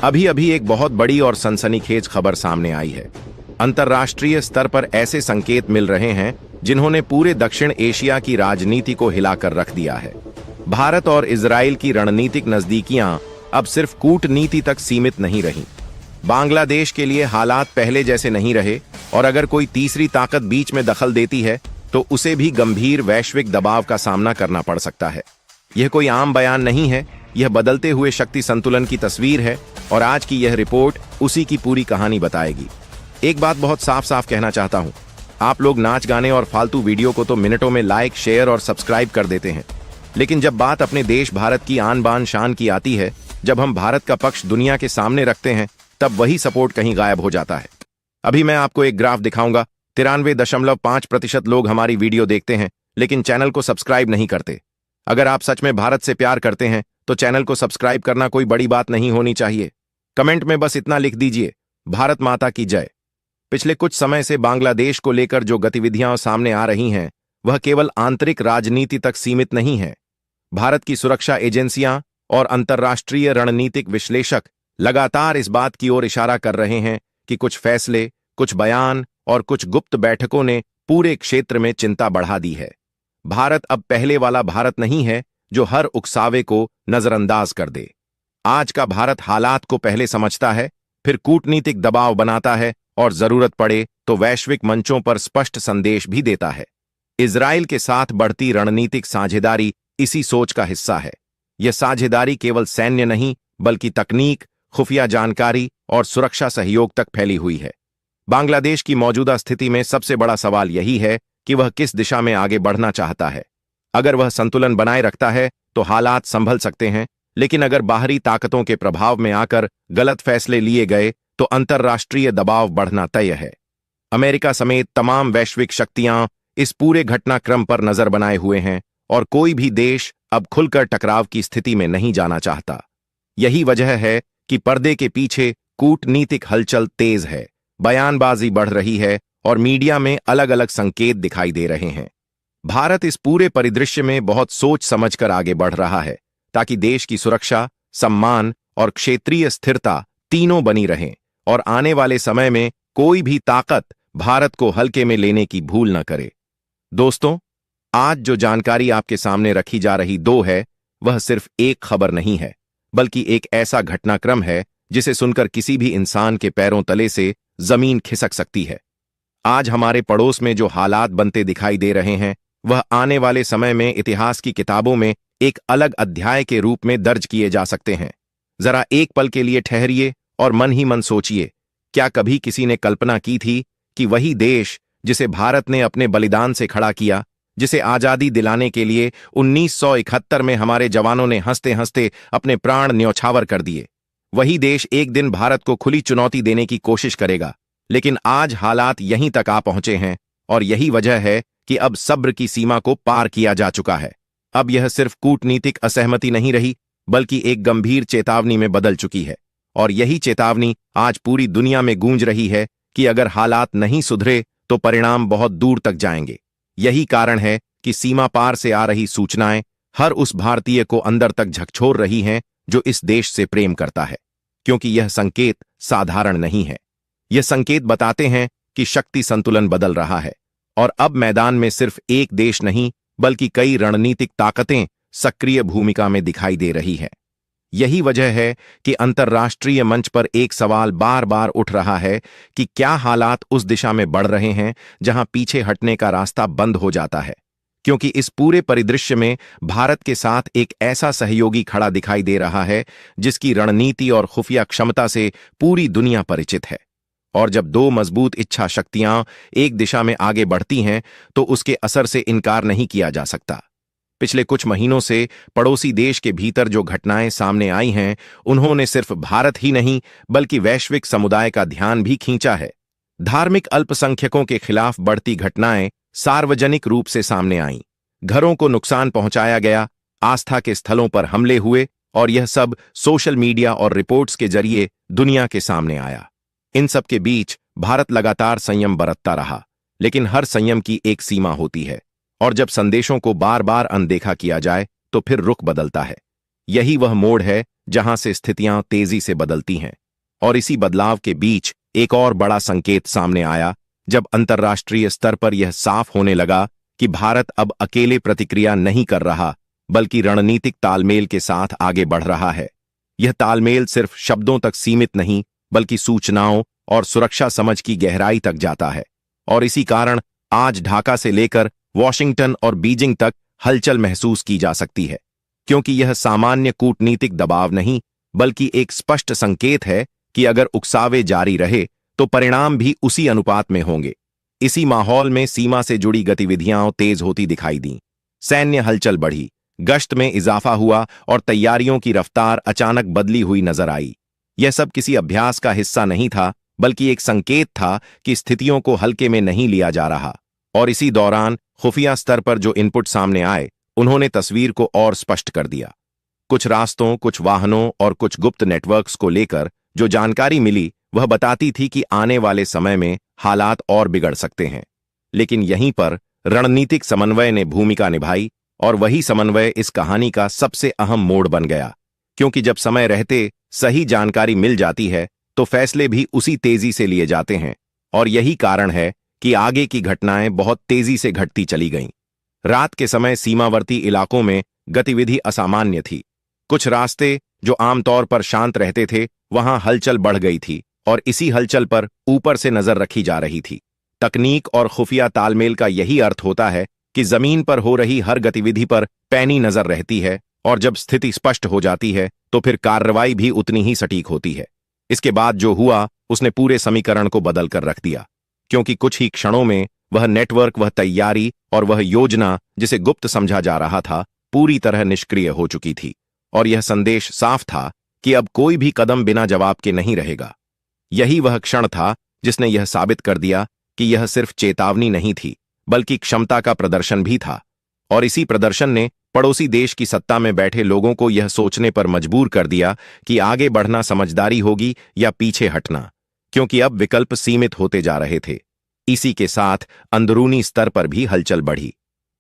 अभी अभी एक बहुत बड़ी और सनसनीखेज खबर सामने आई है। अंतर्राष्ट्रीय स्तर पर ऐसे संकेत मिल रहे हैं जिन्होंने पूरे दक्षिण एशिया की राजनीति को हिलाकर रख दिया है। भारत और इजराइल की रणनीतिक नजदीकियां अब सिर्फ कूटनीति तक सीमित नहीं रहीं। बांग्लादेश के लिए हालात पहले जैसे नहीं रहे और अगर कोई तीसरी ताकत बीच में दखल देती है तो उसे भी गंभीर वैश्विक दबाव का सामना करना पड़ सकता है। यह कोई आम बयान नहीं है, यह बदलते हुए शक्ति संतुलन की तस्वीर है और आज की यह रिपोर्ट उसी की पूरी कहानी बताएगी। एक बात बहुत साफ साफ कहना चाहता हूं, आप लोग नाच गाने और फालतू वीडियो को तो मिनटों में लाइक, शेयर और सब्सक्राइब कर देते हैं, लेकिन जब बात अपने देश भारत की आन बान शान की आती है, जब हम भारत का पक्ष दुनिया के सामने रखते हैं, तब वही सपोर्ट कहीं गायब हो जाता है। अभी मैं आपको एक ग्राफ दिखाऊंगा। 93.5% लोग हमारी वीडियो देखते हैं लेकिन चैनल को सब्सक्राइब नहीं करते। अगर आप सच में भारत से प्यार करते हैं तो चैनल को सब्सक्राइब करना कोई बड़ी बात नहीं होनी चाहिए। कमेंट में बस इतना लिख दीजिए, भारत माता की जय। पिछले कुछ समय से बांग्लादेश को लेकर जो गतिविधियां सामने आ रही हैं वह केवल आंतरिक राजनीति तक सीमित नहीं है। भारत की सुरक्षा एजेंसियां और अंतर्राष्ट्रीय रणनीतिक विश्लेषक लगातार इस बात की ओर इशारा कर रहे हैं कि कुछ फैसले, कुछ बयान और कुछ गुप्त बैठकों ने पूरे क्षेत्र में चिंता बढ़ा दी है। भारत अब पहले वाला भारत नहीं है जो हर उकसावे को नजरअंदाज कर दे। आज का भारत हालात को पहले समझता है, फिर कूटनीतिक दबाव बनाता है और जरूरत पड़े तो वैश्विक मंचों पर स्पष्ट संदेश भी देता है। इजराइल के साथ बढ़ती रणनीतिक साझेदारी इसी सोच का हिस्सा है। यह साझेदारी केवल सैन्य नहीं बल्कि तकनीक, खुफिया जानकारी और सुरक्षा सहयोग तक फैली हुई है। बांग्लादेश की मौजूदा स्थिति में सबसे बड़ा सवाल यही है कि वह किस दिशा में आगे बढ़ना चाहता है। अगर वह संतुलन बनाए रखता है तो हालात संभल सकते हैं, लेकिन अगर बाहरी ताकतों के प्रभाव में आकर गलत फैसले लिए गए तो अंतर्राष्ट्रीय दबाव बढ़ना तय है। अमेरिका समेत तमाम वैश्विक शक्तियां इस पूरे घटनाक्रम पर नजर बनाए हुए हैं और कोई भी देश अब खुलकर टकराव की स्थिति में नहीं जाना चाहता। यही वजह है कि पर्दे के पीछे कूटनीतिक हलचल तेज है, बयानबाजी बढ़ रही है और मीडिया में अलग अलग संकेत दिखाई दे रहे हैं। भारत इस पूरे परिदृश्य में बहुत सोच समझकर आगे बढ़ रहा है ताकि देश की सुरक्षा, सम्मान और क्षेत्रीय स्थिरता तीनों बनी रहें और आने वाले समय में कोई भी ताकत भारत को हल्के में लेने की भूल न करे। दोस्तों, आज जो जानकारी आपके सामने रखी जा रही है वह सिर्फ एक खबर नहीं है, बल्कि एक ऐसा घटनाक्रम है जिसे सुनकर किसी भी इंसान के पैरों तले से जमीन खिसक सकती है। आज हमारे पड़ोस में जो हालात बनते दिखाई दे रहे हैं वह आने वाले समय में इतिहास की किताबों में एक अलग अध्याय के रूप में दर्ज किए जा सकते हैं। जरा एक पल के लिए ठहरिए और मन ही मन सोचिए, क्या कभी किसी ने कल्पना की थी कि वही देश जिसे भारत ने अपने बलिदान से खड़ा किया, जिसे आजादी दिलाने के लिए 1971 में हमारे जवानों ने हंसते हंसते अपने प्राण न्यौछावर कर दिए, वही देश एक दिन भारत को खुली चुनौती देने की कोशिश करेगा। लेकिन आज हालात यहीं तक आ पहुंचे हैं और यही वजह है कि अब सब्र की सीमा को पार किया जा चुका है। अब यह सिर्फ कूटनीतिक असहमति नहीं रही बल्कि एक गंभीर चेतावनी में बदल चुकी है और यही चेतावनी आज पूरी दुनिया में गूंज रही है कि अगर हालात नहीं सुधरे तो परिणाम बहुत दूर तक जाएंगे। यही कारण है कि सीमा पार से आ रही सूचनाएं हर उस भारतीय को अंदर तक झकझोर रही हैं जो इस देश से प्रेम करता है, क्योंकि यह संकेत साधारण नहीं है। यह संकेत बताते हैं कि शक्ति संतुलन बदल रहा है और अब मैदान में सिर्फ एक देश नहीं बल्कि कई रणनीतिक ताकतें सक्रिय भूमिका में दिखाई दे रही है। यही वजह है कि अंतर्राष्ट्रीय मंच पर एक सवाल बार बार उठ रहा है कि क्या हालात उस दिशा में बढ़ रहे हैं जहां पीछे हटने का रास्ता बंद हो जाता है, क्योंकि इस पूरे परिदृश्य में भारत के साथ एक ऐसा सहयोगी खड़ा दिखाई दे रहा है जिसकी रणनीति और खुफिया क्षमता से पूरी दुनिया परिचित है। और जब दो मजबूत इच्छा शक्तियां एक दिशा में आगे बढ़ती हैं तो उसके असर से इनकार नहीं किया जा सकता। पिछले कुछ महीनों से पड़ोसी देश के भीतर जो घटनाएं सामने आई हैं उन्होंने सिर्फ भारत ही नहीं बल्कि वैश्विक समुदाय का ध्यान भी खींचा है। धार्मिक अल्पसंख्यकों के खिलाफ बढ़ती घटनाएं सार्वजनिक रूप से सामने आईं, घरों को नुकसान पहुंचाया गया, आस्था के स्थलों पर हमले हुए और यह सब सोशल मीडिया और रिपोर्ट्स के जरिए दुनिया के सामने आया। इन सब के बीच भारत लगातार संयम बरतता रहा, लेकिन हर संयम की एक सीमा होती है और जब संदेशों को बार बार अनदेखा किया जाए तो फिर रुख बदलता है। यही वह मोड़ है जहां से स्थितियां तेजी से बदलती हैं। और इसी बदलाव के बीच एक और बड़ा संकेत सामने आया, जब अंतर्राष्ट्रीय स्तर पर यह साफ होने लगा कि भारत अब अकेले प्रतिक्रिया नहीं कर रहा, बल्कि रणनीतिक तालमेल के साथ आगे बढ़ रहा है। यह तालमेल सिर्फ शब्दों तक सीमित नहीं, बल्कि सूचनाओं और सुरक्षा समझ की गहराई तक जाता है। और इसी कारण आज ढाका से लेकर वॉशिंगटन और बीजिंग तक हलचल महसूस की जा सकती है, क्योंकि यह सामान्य कूटनीतिक दबाव नहीं, बल्कि एक स्पष्ट संकेत है कि अगर उकसावे जारी रहे तो परिणाम भी उसी अनुपात में होंगे। इसी माहौल में सीमा से जुड़ी गतिविधियां तेज होती दिखाई दीं। सैन्य हलचल बढ़ी, गश्त में इजाफा हुआ और तैयारियों की रफ्तार अचानक बदली हुई नजर आई। यह सब किसी अभ्यास का हिस्सा नहीं था, बल्कि एक संकेत था कि स्थितियों को हल्के में नहीं लिया जा रहा। और इसी दौरान खुफिया स्तर पर जो इनपुट सामने आए, उन्होंने तस्वीर को और स्पष्ट कर दिया। कुछ रास्तों, कुछ वाहनों और कुछ गुप्त नेटवर्क्स को लेकर जो जानकारी मिली, वह बताती थी कि आने वाले समय में हालात और बिगड़ सकते हैं। लेकिन यहीं पर रणनीतिक समन्वय ने भूमिका निभाई, और वही समन्वय इस कहानी का सबसे अहम मोड़ बन गया। क्योंकि जब समय रहते सही जानकारी मिल जाती है, तो फैसले भी उसी तेजी से लिए जाते हैं। और यही कारण है कि आगे की घटनाएं बहुत तेजी से घटती चली गईं। रात के समय सीमावर्ती इलाकों में गतिविधि असामान्य थी। कुछ रास्ते जो आमतौर पर शांत रहते थे, वहां हलचल बढ़ गई थी, और इसी हलचल पर ऊपर से नजर रखी जा रही थी। तकनीक और खुफिया तालमेल का यही अर्थ होता है कि जमीन पर हो रही हर गतिविधि पर पैनी नजर रहती है, और जब स्थिति स्पष्ट हो जाती है तो फिर कार्रवाई भी उतनी ही सटीक होती है। इसके बाद जो हुआ, उसने पूरे समीकरण को बदल कर रख दिया, क्योंकि कुछ ही क्षणों में वह नेटवर्क, वह तैयारी और वह योजना जिसे गुप्त समझा जा रहा था, पूरी तरह निष्क्रिय हो चुकी थी। और यह संदेश साफ था कि अब कोई भी कदम बिना जवाब के नहीं रहेगा। यही वह क्षण था जिसने यह साबित कर दिया कि यह सिर्फ चेतावनी नहीं थी, बल्कि क्षमता का प्रदर्शन भी था। और इसी प्रदर्शन ने पड़ोसी देश की सत्ता में बैठे लोगों को यह सोचने पर मजबूर कर दिया कि आगे बढ़ना समझदारी होगी या पीछे हटना, क्योंकि अब विकल्प सीमित होते जा रहे थे। इसी के साथ अंदरूनी स्तर पर भी हलचल बढ़ी।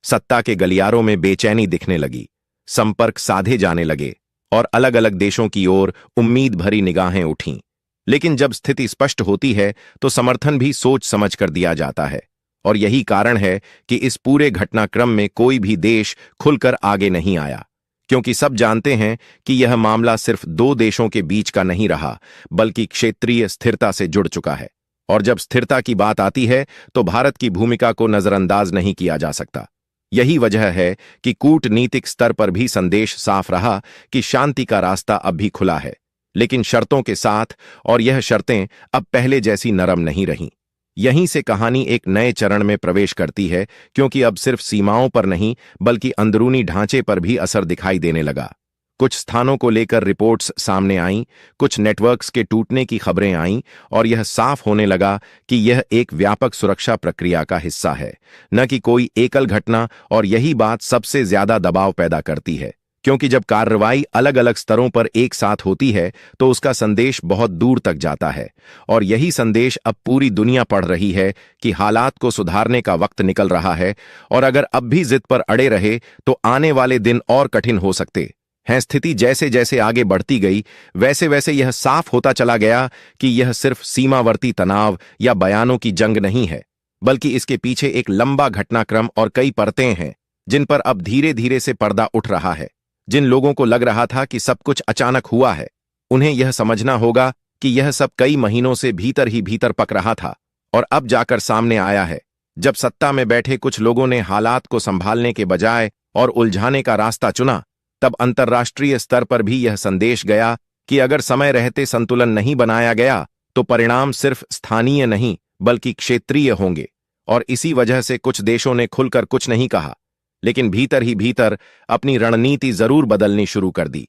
सत्ता के गलियारों में बेचैनी दिखने लगी, संपर्क साधे जाने लगे, और अलग अलग देशों की ओर उम्मीद भरी निगाहें उठीं। लेकिन जब स्थिति स्पष्ट होती है तो समर्थन भी सोच समझ कर दिया जाता है। और यही कारण है कि इस पूरे घटनाक्रम में कोई भी देश खुलकर आगे नहीं आया, क्योंकि सब जानते हैं कि यह मामला सिर्फ दो देशों के बीच का नहीं रहा, बल्कि क्षेत्रीय स्थिरता से जुड़ चुका है। और जब स्थिरता की बात आती है तो भारत की भूमिका को नजरअंदाज नहीं किया जा सकता। यही वजह है कि कूटनीतिक स्तर पर भी संदेश साफ रहा कि शांति का रास्ता अब भी खुला है, लेकिन शर्तों के साथ, और यह शर्तें अब पहले जैसी नरम नहीं रहीं। यहीं से कहानी एक नए चरण में प्रवेश करती है, क्योंकि अब सिर्फ सीमाओं पर नहीं, बल्कि अंदरूनी ढांचे पर भी असर दिखाई देने लगा। कुछ स्थानों को लेकर रिपोर्ट्स सामने आईं, कुछ नेटवर्क्स के टूटने की खबरें आईं, और यह साफ होने लगा कि यह एक व्यापक सुरक्षा प्रक्रिया का हिस्सा है, न कि कोई एकल घटना। और यही बात सबसे ज्यादा दबाव पैदा करती है, क्योंकि जब कार्रवाई अलग अलग स्तरों पर एक साथ होती है तो उसका संदेश बहुत दूर तक जाता है। और यही संदेश अब पूरी दुनिया पढ़ रही है कि हालात को सुधारने का वक्त निकल रहा है, और अगर अब भी जिद पर अड़े रहे तो आने वाले दिन और कठिन हो सकते हैं। स्थिति जैसे जैसे आगे बढ़ती गई, वैसे वैसे यह साफ होता चला गया कि यह सिर्फ सीमावर्ती तनाव या बयानों की जंग नहीं है, बल्कि इसके पीछे एक लंबा घटनाक्रम और कई परतें हैं, जिन पर अब धीरे धीरे से पर्दा उठ रहा है। जिन लोगों को लग रहा था कि सब कुछ अचानक हुआ है, उन्हें यह समझना होगा कि यह सब कई महीनों से भीतर ही भीतर पक रहा था, और अब जाकर सामने आया है। जब सत्ता में बैठे कुछ लोगों ने हालात को संभालने के बजाय और उलझाने का रास्ता चुना, तब अंतर्राष्ट्रीय स्तर पर भी यह संदेश गया कि अगर समय रहते संतुलन नहीं बनाया गया तो परिणाम सिर्फ स्थानीय नहीं, बल्कि क्षेत्रीय होंगे। और इसी वजह से कुछ देशों ने खुलकर कुछ नहीं कहा, लेकिन भीतर ही भीतर अपनी रणनीति जरूर बदलनी शुरू कर दी,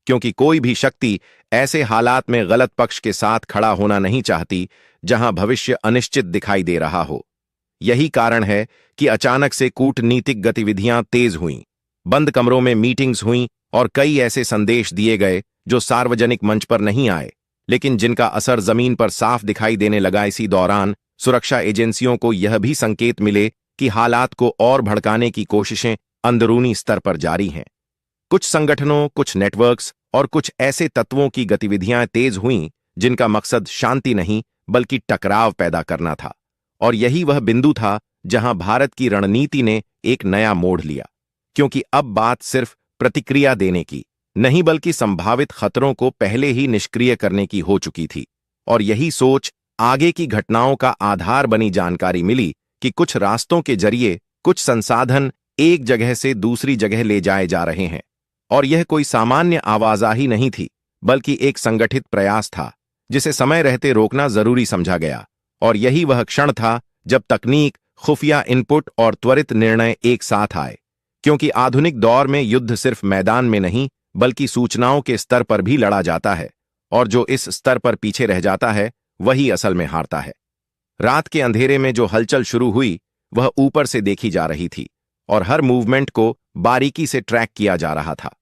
क्योंकि कोई भी शक्ति ऐसे हालात में गलत पक्ष के साथ खड़ा होना नहीं चाहती जहां भविष्य अनिश्चित दिखाई दे रहा हो। यही कारण है कि अचानक से कूटनीतिक गतिविधियां तेज हुईं, बंद कमरों में मीटिंग्स हुईं, और कई ऐसे संदेश दिए गए जो सार्वजनिक मंच पर नहीं आए, लेकिन जिनका असर जमीन पर साफ दिखाई देने लगा। इसी दौरान सुरक्षा एजेंसियों को यह भी संकेत मिले कि हालात को और भड़काने की कोशिशें अंदरूनी स्तर पर जारी हैं। कुछ संगठनों, कुछ नेटवर्क्स और कुछ ऐसे तत्वों की गतिविधियां तेज हुईं जिनका मकसद शांति नहीं बल्कि टकराव पैदा करना था। और यही वह बिंदु था जहां भारत की रणनीति ने एक नया मोड़ लिया, क्योंकि अब बात सिर्फ प्रतिक्रिया देने की नहीं बल्कि संभावित खतरों को पहले ही निष्क्रिय करने की हो चुकी थी। और यही सोच आगे की घटनाओं का आधार बनी। जानकारी मिली कि कुछ रास्तों के जरिए कुछ संसाधन एक जगह से दूसरी जगह ले जाए जा रहे हैं, और यह कोई सामान्य आवाजाही नहीं थी बल्कि एक संगठित प्रयास था जिसे समय रहते रोकना जरूरी समझा गया। और यही वह क्षण था जब तकनीक, खुफिया इनपुट और त्वरित निर्णय एक साथ आए, क्योंकि आधुनिक दौर में युद्ध सिर्फ मैदान में नहीं बल्कि सूचनाओं के स्तर पर भी लड़ा जाता है, और जो इस स्तर पर पीछे रह जाता है वही असल में हारता है। रात के अंधेरे में जो हलचल शुरू हुई वह ऊपर से देखी जा रही थी और हर मूवमेंट को बारीकी से ट्रैक किया जा रहा था।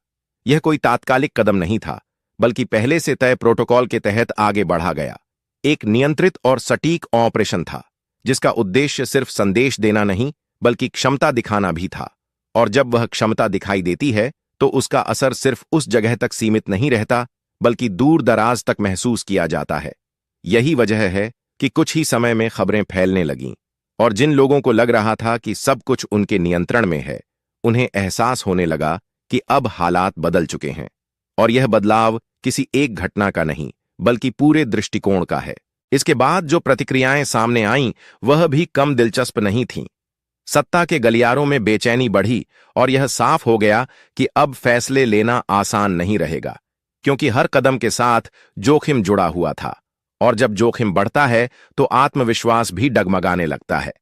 यह कोई तात्कालिक कदम नहीं था बल्कि पहले से तय प्रोटोकॉल के तहत आगे बढ़ा गया एक नियंत्रित और सटीक ऑपरेशन था, जिसका उद्देश्य सिर्फ संदेश देना नहीं बल्कि क्षमता दिखाना भी था। और जब वह क्षमता दिखाई देती है तो उसका असर सिर्फ उस जगह तक सीमित नहीं रहता बल्कि दूर दराज तक महसूस किया जाता है। यही वजह है कि कुछ ही समय में खबरें फैलने लगीं, और जिन लोगों को लग रहा था कि सब कुछ उनके नियंत्रण में है, उन्हें एहसास होने लगा कि अब हालात बदल चुके हैं। और यह बदलाव किसी एक घटना का नहीं बल्कि पूरे दृष्टिकोण का है। इसके बाद जो प्रतिक्रियाएं सामने आईं वह भी कम दिलचस्प नहीं थीं। सत्ता के गलियारों में बेचैनी बढ़ी और यह साफ हो गया कि अब फैसले लेना आसान नहीं रहेगा, क्योंकि हर कदम के साथ जोखिम जुड़ा हुआ था, और जब जोखिम बढ़ता है तो आत्मविश्वास भी डगमगाने लगता है।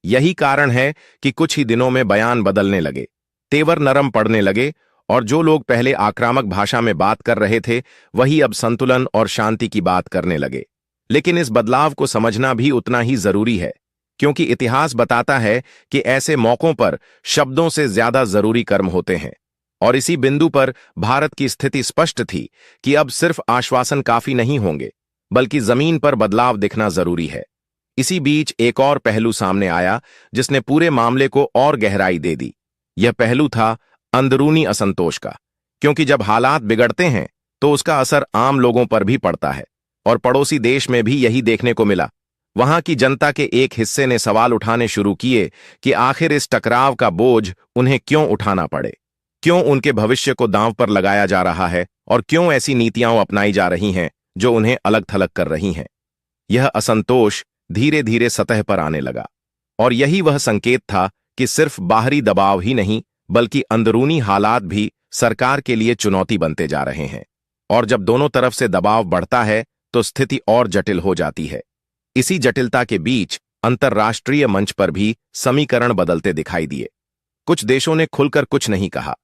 यही कारण है कि कुछ ही दिनों में बयान बदलने लगे, तेवर नरम पड़ने लगे, और जो लोग पहले आक्रामक भाषा में बात कर रहे थे वही अब संतुलन और शांति की बात करने लगे। लेकिन इस बदलाव को समझना भी उतना ही जरूरी है, क्योंकि इतिहास बताता है कि ऐसे मौकों पर शब्दों से ज्यादा जरूरी कर्म होते हैं। और इसी बिंदु पर भारत की स्थिति स्पष्ट थी कि अब सिर्फ आश्वासन काफी नहीं होंगे बल्कि जमीन पर बदलाव दिखना जरूरी है। इसी बीच एक और पहलू सामने आया जिसने पूरे मामले को और गहराई दे दी। यह पहलू था अंदरूनी असंतोष का, क्योंकि जब हालात बिगड़ते हैं तो उसका असर आम लोगों पर भी पड़ता है, और पड़ोसी देश में भी यही देखने को मिला। वहां की जनता के एक हिस्से ने सवाल उठाने शुरू किए कि आखिर इस टकराव का बोझ उन्हें क्यों उठाना पड़े, क्यों उनके भविष्य को दांव पर लगाया जा रहा है, और क्यों ऐसी नीतियां अपनाई जा रही हैं जो उन्हें अलग थलग कर रही हैं। यह असंतोष धीरे धीरे सतह पर आने लगा, और यही वह संकेत था कि सिर्फ बाहरी दबाव ही नहीं बल्कि अंदरूनी हालात भी सरकार के लिए चुनौती बनते जा रहे हैं। और जब दोनों तरफ से दबाव बढ़ता है तो स्थिति और जटिल हो जाती है। इसी जटिलता के बीच अंतर्राष्ट्रीय मंच पर भी समीकरण बदलते दिखाई दिए। कुछ देशों ने खुलकर कुछ नहीं कहा,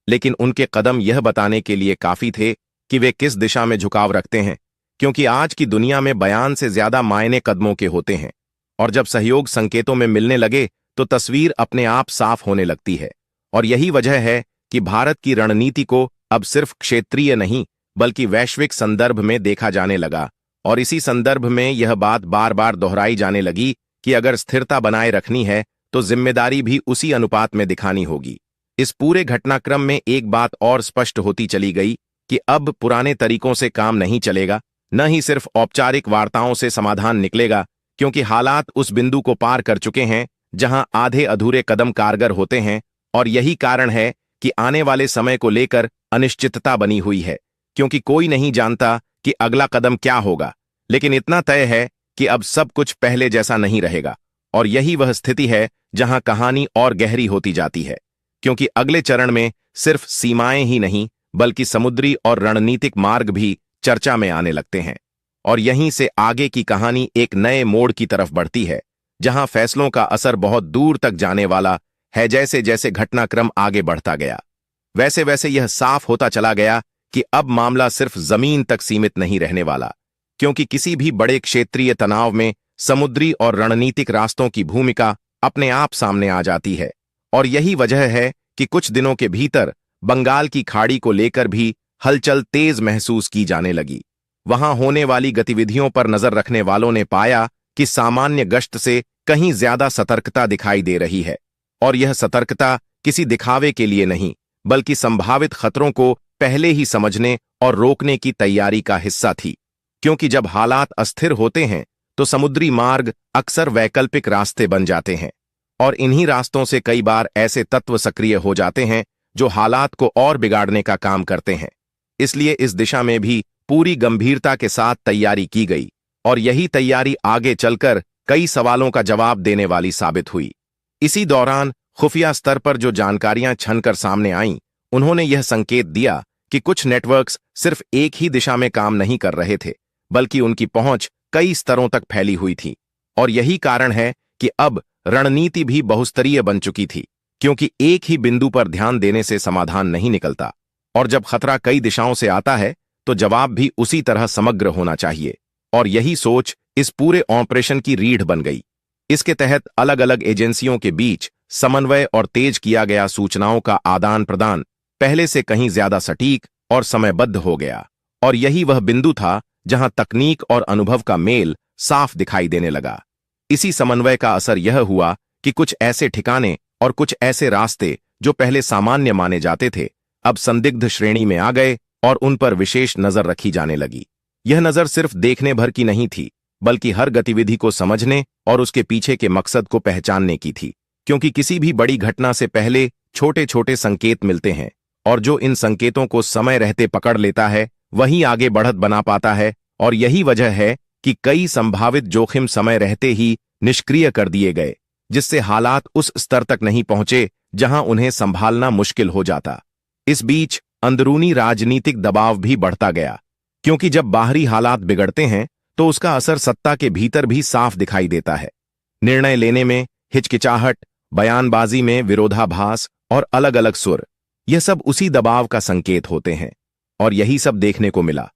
लेकिन उनके कदम यह बताने के लिए काफी थे कि वे किस दिशा में झुकाव रखते हैं, क्योंकि आज की दुनिया में बयान से ज्यादा मायने कदमों के होते हैं। और जब सहयोग संकेतों में मिलने लगे तो तस्वीर अपने आप साफ होने लगती है। और यही वजह है कि भारत की रणनीति को अब सिर्फ क्षेत्रीय नहीं बल्कि वैश्विक संदर्भ में देखा जाने लगा। और इसी संदर्भ में यह बात बार बार दोहराई जाने लगी कि अगर स्थिरता बनाए रखनी है तो जिम्मेदारी भी उसी अनुपात में दिखानी होगी। इस पूरे घटनाक्रम में एक बात और स्पष्ट होती चली गई कि अब पुराने तरीकों से काम नहीं चलेगा, न ही सिर्फ औपचारिक वार्ताओं से समाधान निकलेगा, क्योंकि हालात उस बिंदु को पार कर चुके हैं जहां आधे अधूरे कदम कारगर होते हैं। और यही कारण है कि आने वाले समय को लेकर अनिश्चितता बनी हुई है, क्योंकि कोई नहीं जानता कि अगला कदम क्या होगा। लेकिन इतना तय है कि अब सब कुछ पहले जैसा नहीं रहेगा। और यही वह स्थिति है जहां कहानी और गहरी होती जाती है, क्योंकि अगले चरण में सिर्फ सीमाएं ही नहीं बल्कि समुद्री और रणनीतिक मार्ग भी चर्चा में आने लगते हैं। और यहीं से आगे की कहानी एक नए मोड़ की तरफ बढ़ती है, जहां फैसलों का असर बहुत दूर तक जाने वाला है। जैसे जैसे घटनाक्रम आगे बढ़ता गया वैसे वैसे यह साफ होता चला गया कि अब मामला सिर्फ जमीन तक सीमित नहीं रहने वाला, क्योंकि किसी भी बड़े क्षेत्रीय तनाव में समुद्री और रणनीतिक रास्तों की भूमिका अपने आप सामने आ जाती है। और यही वजह है कि कुछ दिनों के भीतर बंगाल की खाड़ी को लेकर भी हलचल तेज महसूस की जाने लगी। वहां होने वाली गतिविधियों पर नजर रखने वालों ने पाया कि सामान्य गश्त से कहीं ज्यादा सतर्कता दिखाई दे रही है। और यह सतर्कता किसी दिखावे के लिए नहीं बल्कि संभावित खतरों को पहले ही समझने और रोकने की तैयारी का हिस्सा थी, क्योंकि जब हालात अस्थिर होते हैं तो समुद्री मार्ग अक्सर वैकल्पिक रास्ते बन जाते हैं, और इन्हीं रास्तों से कई बार ऐसे तत्व सक्रिय हो जाते हैं जो हालात को और बिगाड़ने का काम करते हैं। इसलिए इस दिशा में भी पूरी गंभीरता के साथ तैयारी की गई, और यही तैयारी आगे चलकर कई सवालों का जवाब देने वाली साबित हुई। इसी दौरान खुफिया स्तर पर जो जानकारियां छनकर सामने आईं, उन्होंने यह संकेत दिया कि कुछ नेटवर्क्स सिर्फ एक ही दिशा में काम नहीं कर रहे थे, बल्कि उनकी पहुंच कई स्तरों तक फैली हुई थी। और यही कारण है कि अब रणनीति भी बहुस्तरीय बन चुकी थी, क्योंकि एक ही बिंदु पर ध्यान देने से समाधान नहीं निकलता, और जब खतरा कई दिशाओं से आता है तो जवाब भी उसी तरह समग्र होना चाहिए। और यही सोच इस पूरे ऑपरेशन की रीढ़ बन गई। इसके तहत अलग अलग एजेंसियों के बीच समन्वय और तेज किया गया सूचनाओं का आदान प्रदान पहले से कहीं ज्यादा सटीक और समयबद्ध हो गया, और यही वह बिंदु था जहां तकनीक और अनुभव का मेल साफ दिखाई देने लगा। इसी समन्वय का असर यह हुआ कि कुछ ऐसे ठिकाने और कुछ ऐसे रास्ते जो पहले सामान्य माने जाते थे, अब संदिग्ध श्रेणी में आ गए और उन पर विशेष नजर रखी जाने लगी। यह नजर सिर्फ देखने भर की नहीं थी, बल्कि हर गतिविधि को समझने और उसके पीछे के मकसद को पहचानने की थी, क्योंकि किसी भी बड़ी घटना से पहले छोटे छोटे संकेत मिलते हैं, और जो इन संकेतों को समय रहते पकड़ लेता है वही आगे बढ़त बना पाता है। और यही वजह है कि कई संभावित जोखिम समय रहते ही निष्क्रिय कर दिए गए, जिससे हालात उस स्तर तक नहीं पहुंचे जहां उन्हें संभालना मुश्किल हो जाता। इस बीच अंदरूनी राजनीतिक दबाव भी बढ़ता गया, क्योंकि जब बाहरी हालात बिगड़ते हैं तो उसका असर सत्ता के भीतर भी साफ दिखाई देता है। निर्णय लेने में हिचकिचाहट, बयानबाजी में विरोधाभास और अलग अलग सुर, यह सब उसी दबाव का संकेत होते हैं। और यही सब देखने को मिला।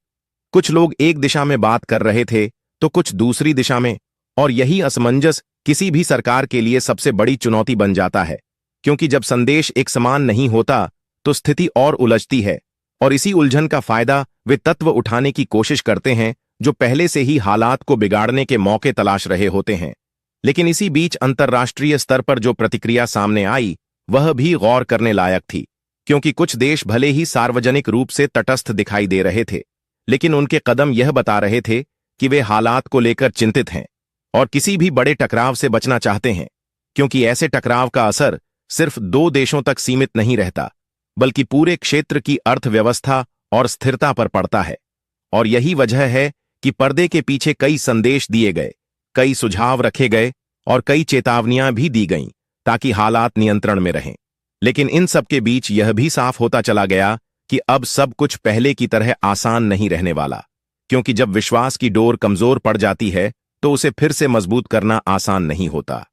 कुछ लोग एक दिशा में बात कर रहे थे तो कुछ दूसरी दिशा में, और यही असमंजस किसी भी सरकार के लिए सबसे बड़ी चुनौती बन जाता है, क्योंकि जब संदेश एक समान नहीं होता तो स्थिति और उलझती है, और इसी उलझन का फायदा वे तत्व उठाने की कोशिश करते हैं जो पहले से ही हालात को बिगाड़ने के मौके तलाश रहे होते हैं। लेकिन इसी बीच अंतर्राष्ट्रीय स्तर पर जो प्रतिक्रिया सामने आई वह भी गौर करने लायक थी, क्योंकि कुछ देश भले ही सार्वजनिक रूप से तटस्थ दिखाई दे रहे थे, लेकिन उनके कदम यह बता रहे थे कि वे हालात को लेकर चिंतित हैं और किसी भी बड़े टकराव से बचना चाहते हैं, क्योंकि ऐसे टकराव का असर सिर्फ दो देशों तक सीमित नहीं रहता, बल्कि पूरे क्षेत्र की अर्थव्यवस्था और स्थिरता पर पड़ता है। और यही वजह है कि पर्दे के पीछे कई संदेश दिए गए, कई सुझाव रखे गए और कई चेतावनियां भी दी गईं, ताकि हालात नियंत्रण में रहें। लेकिन इन सब के बीच यह भी साफ होता चला गया कि अब सब कुछ पहले की तरह आसान नहीं रहने वाला, क्योंकि जब विश्वास की डोर कमजोर पड़ जाती है तो उसे फिर से मजबूत करना आसान नहीं होता।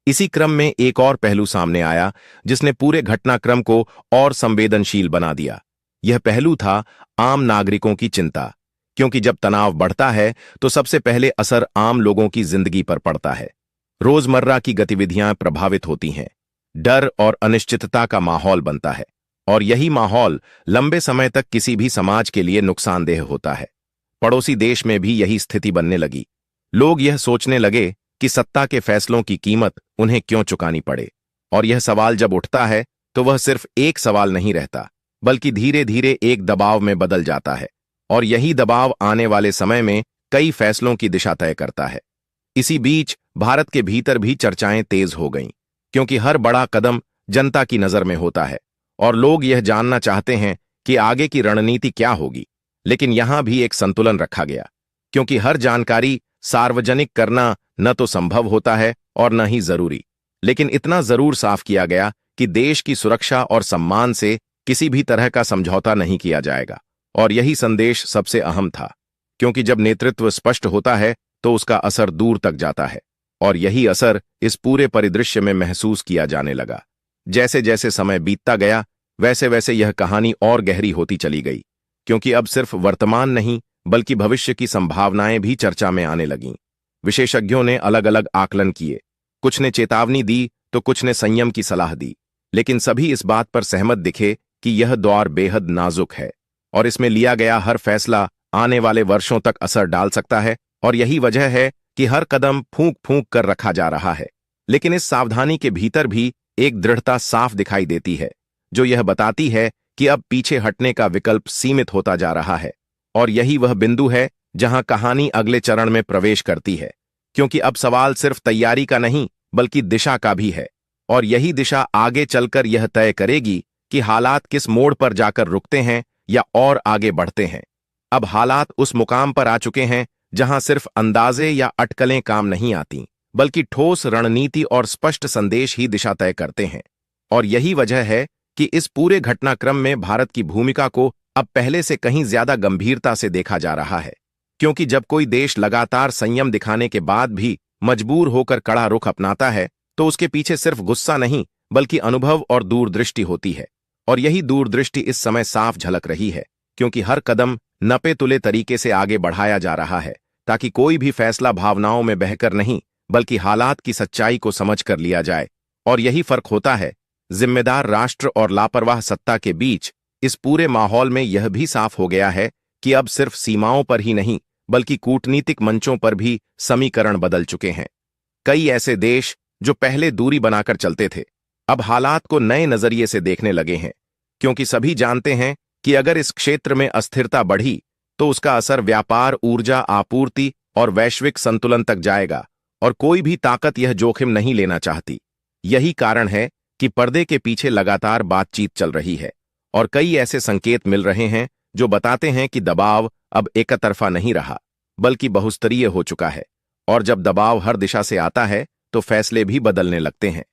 इसी क्रम में एक और पहलू सामने आया जिसने पूरे घटनाक्रम को और संवेदनशील बना दिया। यह पहलू था आम नागरिकों की चिंता, क्योंकि जब तनाव बढ़ता है तो सबसे पहले असर आम लोगों की जिंदगी पर पड़ता है। रोजमर्रा की गतिविधियां प्रभावित होती हैं, डर और अनिश्चितता का माहौल बनता है, और यही माहौल लंबे समय तक किसी भी समाज के लिए नुकसानदेह होता है। पड़ोसी देश में भी यही स्थिति बनने लगी। लोग यह सोचने लगे कि सत्ता के फैसलों की कीमत उन्हें क्यों चुकानी पड़े, और यह सवाल जब उठता है तो वह सिर्फ एक सवाल नहीं रहता, बल्कि धीरे धीरे एक दबाव में बदल जाता है, और यही दबाव आने वाले समय में कई फैसलों की दिशा तय करता है। इसी बीच भारत के भीतर भी चर्चाएं तेज हो गईं, क्योंकि हर बड़ा कदम जनता की नजर में होता है और लोग यह जानना चाहते हैं कि आगे की रणनीति क्या होगी। लेकिन यहां भी एक संतुलन रखा गया, क्योंकि हर जानकारी सार्वजनिक करना न तो संभव होता है और न ही जरूरी, लेकिन इतना जरूर साफ किया गया कि देश की सुरक्षा और सम्मान से किसी भी तरह का समझौता नहीं किया जाएगा। और यही संदेश सबसे अहम था, क्योंकि जब नेतृत्व स्पष्ट होता है तो उसका असर दूर तक जाता है, और यही असर इस पूरे परिदृश्य में महसूस किया जाने लगा। जैसे जैसे समय बीतता गया वैसे वैसे यह कहानी और गहरी होती चली गई, क्योंकि अब सिर्फ वर्तमान नहीं बल्कि भविष्य की संभावनाएं भी चर्चा में आने लगीं। विशेषज्ञों ने अलग अलग आकलन किए, कुछ ने चेतावनी दी तो कुछ ने संयम की सलाह दी, लेकिन सभी इस बात पर सहमत दिखे कि यह दौर बेहद नाजुक है और इसमें लिया गया हर फैसला आने वाले वर्षों तक असर डाल सकता है। और यही वजह है कि हर कदम फूंक फूंक कर रखा जा रहा है, लेकिन इस सावधानी के भीतर भी एक दृढ़ता साफ दिखाई देती है, जो यह बताती है कि अब पीछे हटने का विकल्प सीमित होता जा रहा है। और यही वह बिंदु है जहां कहानी अगले चरण में प्रवेश करती है, क्योंकि अब सवाल सिर्फ तैयारी का नहीं बल्कि दिशा का भी है। और यही दिशा आगे चलकर यह तय करेगी कि हालात किस मोड़ पर जाकर रुकते हैं या और आगे बढ़ते हैं। अब हालात उस मुकाम पर आ चुके हैं जहां सिर्फ अंदाजे या अटकलें काम नहीं आती, बल्कि ठोस रणनीति और स्पष्ट संदेश ही दिशा तय करते हैं। और यही वजह है कि इस पूरे घटनाक्रम में भारत की भूमिका को अब पहले से कहीं ज्यादा गंभीरता से देखा जा रहा है। क्योंकि जब कोई देश लगातार संयम दिखाने के बाद भी मजबूर होकर कड़ा रुख अपनाता है, तो उसके पीछे सिर्फ गुस्सा नहीं बल्कि अनुभव और दूरदृष्टि होती है। और यही दूरदृष्टि इस समय साफ झलक रही है, क्योंकि हर कदम नपे तुले तरीके से आगे बढ़ाया जा रहा है, ताकि कोई भी फैसला भावनाओं में बहकर नहीं बल्कि हालात की सच्चाई को समझकर लिया जाए। और यही फर्क होता है जिम्मेदार राष्ट्र और लापरवाह सत्ता के बीच। इस पूरे माहौल में यह भी साफ हो गया है कि अब सिर्फ सीमाओं पर ही नहीं बल्कि कूटनीतिक मंचों पर भी समीकरण बदल चुके हैं। कई ऐसे देश जो पहले दूरी बनाकर चलते थे, अब हालात को नए नजरिए से देखने लगे हैं, क्योंकि सभी जानते हैं कि अगर इस क्षेत्र में अस्थिरता बढ़ी तो उसका असर व्यापार, ऊर्जा आपूर्ति और वैश्विक संतुलन तक जाएगा, और कोई भी ताकत यह जोखिम नहीं लेना चाहती। यही कारण है कि पर्दे के पीछे लगातार बातचीत चल रही है, और कई ऐसे संकेत मिल रहे हैं जो बताते हैं कि दबाव अब एकतरफा नहीं रहा बल्कि बहुस्तरीय हो चुका है। और जब दबाव हर दिशा से आता है तो फैसले भी बदलने लगते हैं।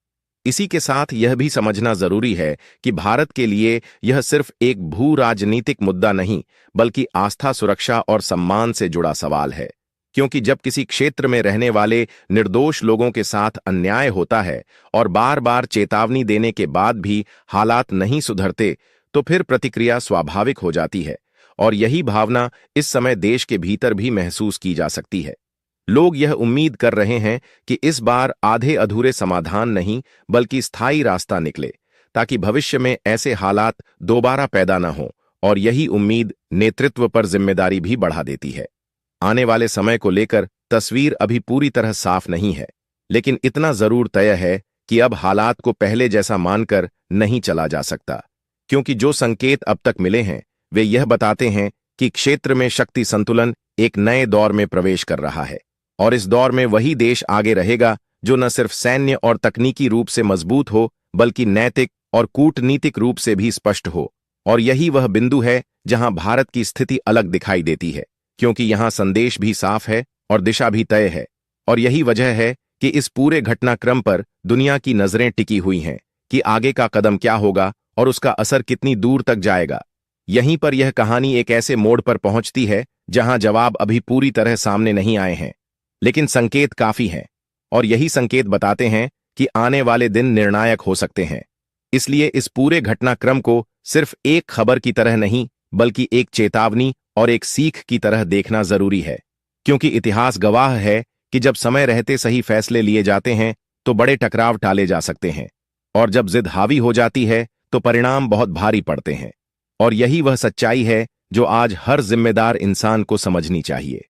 इसी के साथ यह भी समझना जरूरी है कि भारत के लिए यह सिर्फ एक भू राजनीतिक मुद्दा नहीं बल्कि आस्था, सुरक्षा और सम्मान से जुड़ा सवाल है। क्योंकि जब किसी क्षेत्र में रहने वाले निर्दोष लोगों के साथ अन्याय होता है और बार बार चेतावनी देने के बाद भी हालात नहीं सुधरते, तो फिर प्रतिक्रिया स्वाभाविक हो जाती है। और यही भावना इस समय देश के भीतर भी महसूस की जा सकती है। लोग यह उम्मीद कर रहे हैं कि इस बार आधे अधूरे समाधान नहीं बल्कि स्थायी रास्ता निकले, ताकि भविष्य में ऐसे हालात दोबारा पैदा न हों। और यही उम्मीद नेतृत्व पर जिम्मेदारी भी बढ़ा देती है। आने वाले समय को लेकर तस्वीर अभी पूरी तरह साफ नहीं है, लेकिन इतना जरूर तय है कि अब हालात को पहले जैसा मानकर नहीं चला जा सकता। क्योंकि जो संकेत अब तक मिले हैं वे यह बताते हैं कि क्षेत्र में शक्ति संतुलन एक नए दौर में प्रवेश कर रहा है। और इस दौर में वही देश आगे रहेगा जो न सिर्फ सैन्य और तकनीकी रूप से मजबूत हो बल्कि नैतिक और कूटनीतिक रूप से भी स्पष्ट हो। और यही वह बिंदु है जहां भारत की स्थिति अलग दिखाई देती है, क्योंकि यहां संदेश भी साफ है और दिशा भी तय है। और यही वजह है कि इस पूरे घटनाक्रम पर दुनिया की नजरें टिकी हुई हैं कि आगे का कदम क्या होगा और उसका असर कितनी दूर तक जाएगा। यहीं पर यह कहानी एक ऐसे मोड़ पर पहुंचती है जहां जवाब अभी पूरी तरह सामने नहीं आए हैं, लेकिन संकेत काफी हैं। और यही संकेत बताते हैं कि आने वाले दिन निर्णायक हो सकते हैं। इसलिए इस पूरे घटनाक्रम को सिर्फ एक खबर की तरह नहीं बल्कि एक चेतावनी और एक सीख की तरह देखना जरूरी है। क्योंकि इतिहास गवाह है कि जब समय रहते सही फैसले लिए जाते हैं तो बड़े टकराव टाले जा सकते हैं, और जब जिद हावी हो जाती है तो परिणाम बहुत भारी पड़ते हैं। और यही वह सच्चाई है जो आज हर जिम्मेदार इंसान को समझनी चाहिए।